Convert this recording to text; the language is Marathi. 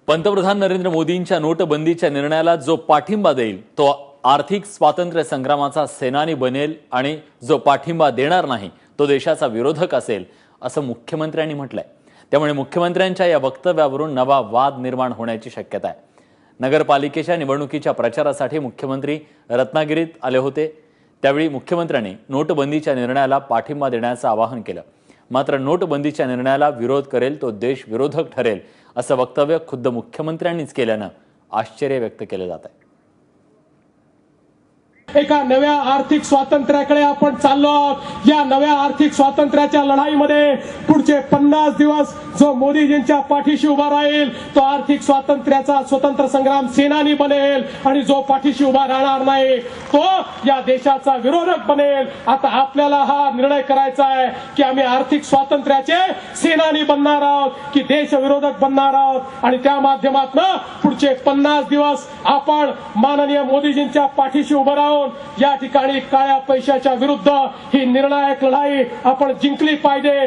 पंतप्रधान नरेंद्र मोदींच्या नोटबंदीच्या निर्णयाला जो पाठिंबा देईल तो आर्थिक स्वातंत्र्य संग्रामाचा सेनानी बनेल आणि जो पाठिंबा देणार नाही तो देशाचा विरोधक असेल असं मुख्यमंत्र्यांनी म्हटलंय। त्यामुळे मुख्यमंत्र्यांच्या या वक्तव्यावरून नवा वाद निर्माण होण्याची शक्यता आहे। नगरपालिकेच्या निवडणुकीच्या प्रचारासाठी मुख्यमंत्री रत्नागिरीत आले होते। त्यावेळी मुख्यमंत्र्यांनी नोटबंदीच्या निर्णयाला पाठिंबा देण्याचं आवाहन केलं। मात्र नोटबंदीच्या निर्णयाला विरोध करेल तो देश विरोधक ठरेल असं वक्तव्य खुद्द मुख्यमंत्र्यांनीच केल्यानं आश्चर्य व्यक्त केलं जात आहे। एका नव्या आर्थिक स्वातंत्र्याकडे आपण चाललो आहोत। या नव्या आर्थिक स्वातंत्र्याच्या लढाईमध्ये पुढचे 50 दिवस जो मोदीजींच्या पाठीशी उभा राहील तो आर्थिक स्वातंत्र्याचा स्वतंत्र संग्राम सेनानी बनेल आणि जो पाठीशी उभा राहणार नाही तो या देशाचा विरोधक बनेल। आता आपल्याला हा निर्णय करायचा आहे की आम्ही आर्थिक स्वातंत्र्याचे सेनानी बनणार आहोत की देश विरोधक बनणार आहोत आणि त्या माध्यमातून पुढचे 50 दिवस आपण माननीय मोदीजींच्या पाठीशी उभं राहू या ठिकाणी काळ्या पैशाच्या विरुद्ध ही निर्णायक लढाई आपण जिंकली पाहिजे।